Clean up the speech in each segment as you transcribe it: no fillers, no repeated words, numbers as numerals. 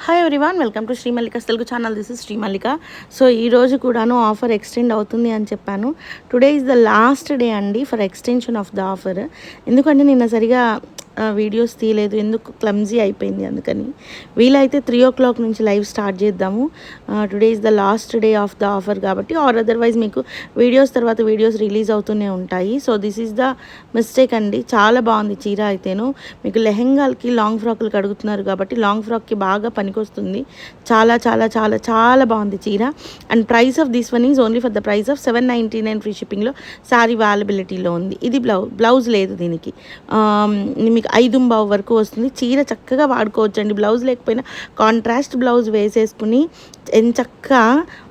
Hi everyone, welcome to Srimallika Telugu channel. This is Srimallika. So ఈరోజు కూడాను offer extend అవుతుంది అని చెప్పాను. Today is the last day అండి for extension of the offer. ఎందుకంటే నిన్న సరిగా వీడియోస్ తీయలేదు, ఎందుకు క్లమ్జీ అయిపోయింది. అందుకని వీలైతే 3 o'clock నుంచి లైవ్ స్టార్ట్ చేద్దాము. Today is the last day of the offer కాబట్టి, ఆర్ అదర్వైజ్ మీకు వీడియోస్ తర్వాత వీడియోస్ రిలీజ్ అవుతూనే ఉంటాయి. So this is the mistake అండి. చాలా బాగుంది చీర అయితేను. మీకు లెహెంగాలకి లాంగ్ ఫ్రాక్లకు అడుగుతున్నారు కాబట్టి లాంగ్ ఫ్రాక్కి బాగా పనికొస్తుంది. చాలా చాలా చాలా చాలా బాగుంది చీర. And price of this one is only for the price of 799 free షిప్పింగ్లో శారీ అవైలబిలిటీలో ఉంది. ఇది బ్లౌజ్ లేదు దీనికి. మీకు 5 వరకు వస్తుంది. చీర చక్కగా వాడుకోవచ్చు అండి. బ్లౌజ్ లేకపోయినా కాంట్రాస్ట్ బ్లౌజ్ వేసేసుకుని ఎంచక్కా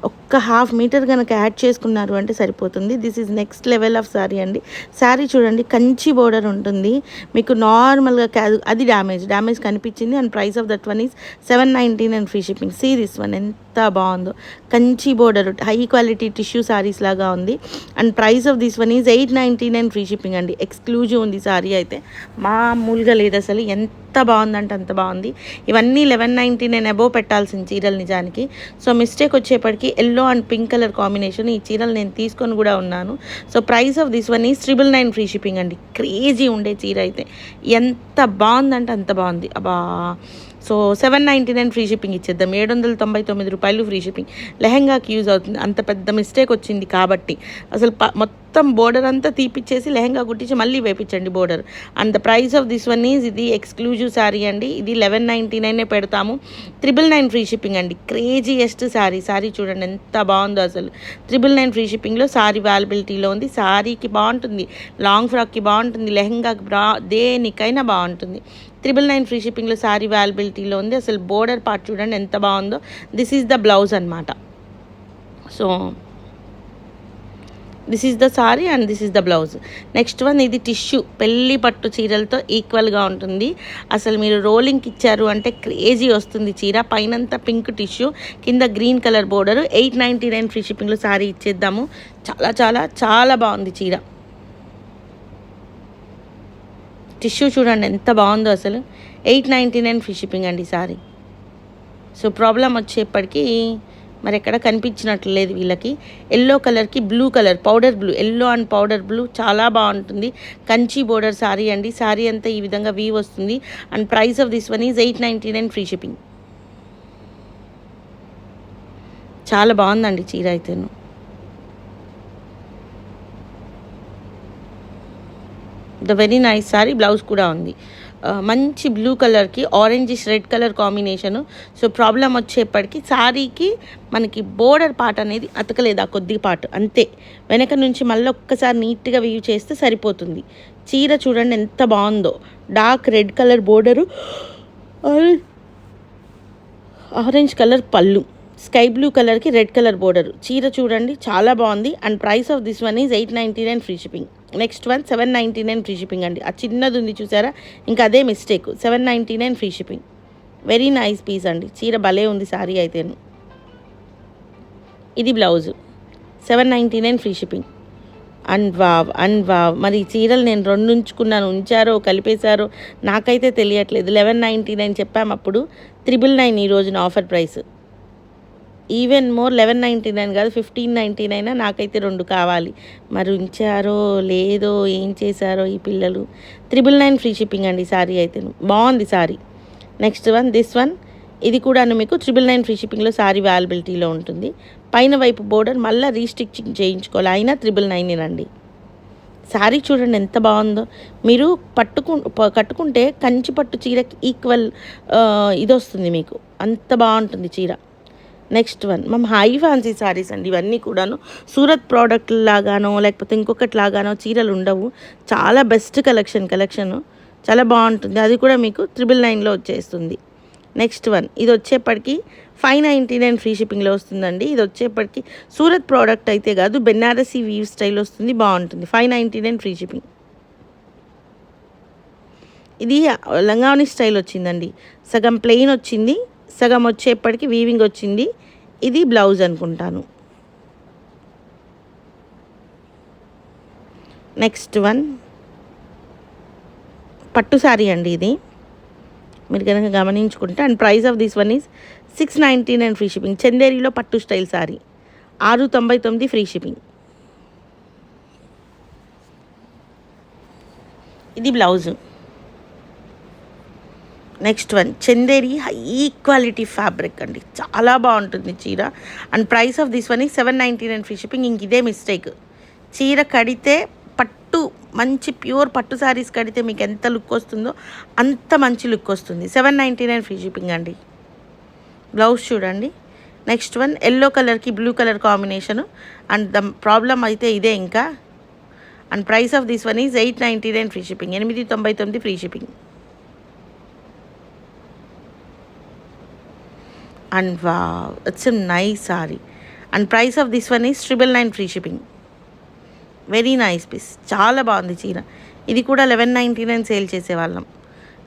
ఒక్క 1/2 మీటర్ కనుక యాడ్ చేసుకున్నారు అంటే సరిపోతుంది. This is next level of sari అండి. శారీ చూడండి, కంచి బోర్డర్ ఉంటుంది మీకు. నార్మల్గా అది డ్యామేజ్ కనిపించింది. And price of that one is 799 free shipping. See this one ఎంత బాగుందో, Kanchi border, high quality tissue saris లాగా ఉంది. And price of this one is 899 free shipping అండి. ఎక్స్క్లూజివ్ ఉంది శారీ అయితే, మామూలుగా లేదు అసలు. ఎంత బాగుందంటే అంత బాగుంది. ఇవన్నీ 1199 అబోవ్ పెట్టాల్సిన చీరలు నిజానికి. సో మిస్టేక్ వచ్చేప్పటికి yellow and pink colour combination. ఈ చీరలు నేను తీసుకొని కూడా ఉన్నాను. So price of this one is 999 free shipping అండి. క్రేజీ ఉండే చీర అయితే ఎంత బాగుందంటే అంత బాగుంది. అబ్బా. సో 799 ఫ్రీ షిప్పింగ్ ఇచ్చేద్దాం. 799 రూపాయలు ఫ్రీ షిప్పింగ్. లెహెంగాకి యూజ్ అవుతుంది. అంత పెద్ద మిస్టేక్ వచ్చింది కాబట్టి అసలు మొత్తం బోర్డర్ అంతా తీపిచ్చేసి లెహెంగా కుట్టించి మళ్ళీ వేపించండి border. And the price of this one is, ఇది ఎక్స్క్లూజివ్ శారీ అండి. ఇది 1199 పెడతాము. 999 ఫ్రీ షిప్పింగ్ అండి. క్రేజీయెస్ట్ శారీ చూడండి ఎంత బాగుందో అసలు. 999 ఫ్రీ షిప్పింగ్లో శారీ అవైలబిలిటీలో ఉంది. శారీకి బాగుంటుంది, లాంగ్ ఫ్రాక్కి బాగుంటుంది, లెహెంగాకి దేనికైనా బాగుంటుంది. 999 ఫ్రీ షిప్పింగ్లో శారీ అవైలబిలిటీలో ఉంది. అసలు బోర్డర్ పార్ట్ చూడండి ఎంత బాగుందో. దిస్ ఈజ్ ద బ్లౌజ్ అనమాట. So this is the sorry and this is the blouse. Next one, ఇది టిష్యూ పెళ్ళి పట్టు చీరలతో ఈక్వల్గా ఉంటుంది. అసలు మీరు రోలింగ్కి ఇచ్చారు అంటే క్రేజీ వస్తుంది చీర. పైనంతా పింక్ టిష్యూ, కింద గ్రీన్ కలర్ బోర్డరు. 899 ఫ్రీ షిప్పింగ్లో సారీ ఇచ్చేద్దాము. చాలా చాలా చాలా బాగుంది చీర. టిష్యూ చూడండి ఎంత బాగుందో అసలు. 899 ఫ్రీ షిప్పింగ్ అండి సారీ. సో ప్రాబ్లం వచ్చేప్పటికీ మరి ఎక్కడ కనిపించినట్లు లేదు వీళ్ళకి. ఎల్లో కలర్కి blue colour, powder blue, yellow and powder blue చాలా బాగుంటుంది. కంచి బోర్డర్ శారీ అండి. శారీ అంతా ఈ విధంగా వీవ్ వస్తుంది. And price of this one is 899 free shipping. చాలా బాగుందండి చీర అయితేను. The very nice sari. Blouse కూడా ఉంది. మంచి బ్లూ కలర్కి orangish red colour combination. So problem వచ్చేప్పటికి శారీకి మనకి బోర్డర్ పార్ట్ అనేది అతకలేదు, ఆ కొద్ది పార్ట్ అంతే. వెనక నుంచి మళ్ళీ ఒక్కసారి నీట్గా వీవ్ చేస్తే సరిపోతుంది. చీర చూడండి ఎంత బాగుందో. Dark red colour border, orange colour పళ్ళు, స్కై బ్లూ కలర్కి రెడ్ కలర్ బోర్డరు. చీర చూడండి చాలా బాగుంది. And price of this one is 899 free shipping. Next one 799 free shipping అండి. ఆ చిన్నది ఉంది చూసారా, ఇంకా అదే mistake. 799 free shipping. Very nice piece అండి. చీర భలే ఉంది శారీ అయితేను. ఇది blouse. 799 free shipping. And wow. మరి ఈ చీరలు నేను 2 ఉంచారో కలిపేశారో నాకైతే తెలియట్లేదు. 1199 చెప్పాము అప్పుడు. 999 ఈ రోజున ఆఫర్ ప్రైస్. ఈవెన్ మోర్ 1199 కాదు, 1599 నాకైతే 2 కావాలి. మరి ఉంచారో లేదో ఏం చేశారో ఈ పిల్లలు. 999 ఫ్రీ షిప్పింగ్ అండి శారీ అయితే. బాగుంది sari. Next one, this one. ఇది కూడా మీకు 999 ఫ్రీ షిప్పింగ్లో శారీ అవైలబిలిటీలో ఉంటుంది. పైన వైపు బోర్డర్ మళ్ళీ రీస్టిచ్చింగ్ చేయించుకోవాలి, అయినా 999 అండి. శారీ చూడండి ఎంత బాగుందో. మీరు కట్టుకుంటే కంచి పట్టు చీరకి ఈక్వల్ ఇది వస్తుంది మీకు. అంత బాగుంటుంది చీర. Next one, high fancy saris అండి. ఇవన్నీ కూడాను సూరత్ ప్రోడక్ట్ లాగానో లేకపోతే ఇంకొకటి లాగానో చీరలు ఉండవు. చాలా బెస్ట్ కలెక్షన్ చాలా బాగుంటుంది. అది కూడా మీకు 999లో వచ్చేస్తుంది. నెక్స్ట్ వన్, ఇది వచ్చేప్పటికి 599 ఫ్రీ షిప్పింగ్లో వస్తుందండి. ఇది వచ్చేప్పటికి సూరత్ ప్రోడక్ట్ అయితే కాదు, బెనారసీ వీవ్ స్టైల్ వస్తుంది, బాగుంటుంది. 599 ఫ్రీ షిప్పింగ్. ఇది లంగావని స్టైల్ వచ్చిందండి. సగం ప్లెయిన్ వచ్చింది, సగం వచ్చేప్పటికి వీవింగ్ వచ్చింది. ఇది బ్లౌజ్ అనుకుంటాను. నెక్స్ట్ వన్, పట్టు శారీ అండి. ఇది మీరు కనుక గమనించుకుంటే. And price of this one is 699 free shipping. చందేరిలో పట్టు స్టైల్ సారీ 699 ఫ్రీ షిప్పింగ్. ఇది blouse. Next one Chanderi high quality fabric అండి, చాలా బాగుంటుంది చీర. And price of this one is 799 free shipping. ఇంక ఇదే మిస్టేక్, చీర కడితే పట్టు మంచి ప్యూర్ పట్టు శారీస్ కడితే మీకు ఎంత లుక్ వస్తుందో అంత మంచి లుక్ వస్తుంది. 799 ఫ్రీ షిప్పింగ్ అండి. బ్లౌజ్ చూడండి. నెక్స్ట్ వన్ ఎల్లో కలర్కి blue colour combination. And the problem అయితే ఇదే ఇంకా. And price of this one is 899 free shipping. 899 free shipping. And wow, it's a nice sari. And price of this one is 999 free shipping. Very nice piece, చాలా బాగుంది చీర. ఇది కూడా 1199 sale చేసేవాళ్ళం.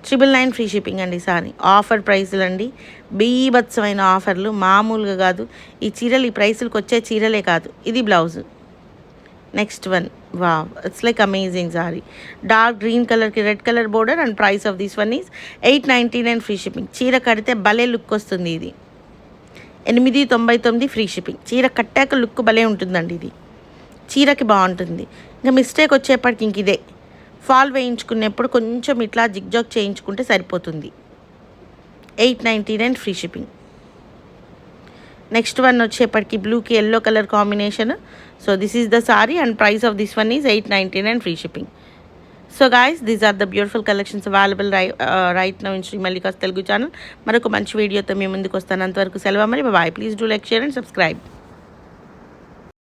999 free shipping అండి సారీ. ఆఫర్ ప్రైసులు అండి, బీభత్సమైన ఆఫర్లు, మామూలుగా కాదు. ఈ చీరలు ఈ ప్రైసులకు వచ్చే చీరలే కాదు. ఇది blouse. Next one wow, it's like amazing sari. Dark green కలర్కి red colour border. And price of this one is 899 free shipping. చీర కడితే భలే లుక్ వస్తుంది. ఇది 899 ఫ్రీ షిప్పింగ్. చీర కట్టాక లుక్ భలే ఉంటుందండి. ఇది చీరకి బాగుంటుంది. ఇంకా మిస్టేక్ వచ్చేప్పటికి ఇంక ఇదే, ఫాల్ వేయించుకునేప్పుడు కొంచెం ఇట్లా జిగ్జాగ్ చేయించుకుంటే సరిపోతుంది. 899 ఫ్రీ షిప్పింగ్. నెక్స్ట్ వన్ వచ్చేప్పటికి బ్లూకి yellow colour combination. So this is the sorry. And price of this one is 899 free shipping. So guys, these are the beautiful collections available right now in Sri Mallika's Telugu channel. మరొక మంచి వీడియోతో మీ ముందుకు వస్తాను. అంతవరకు సెలవు మరి. Bye. Please do like, share and subscribe.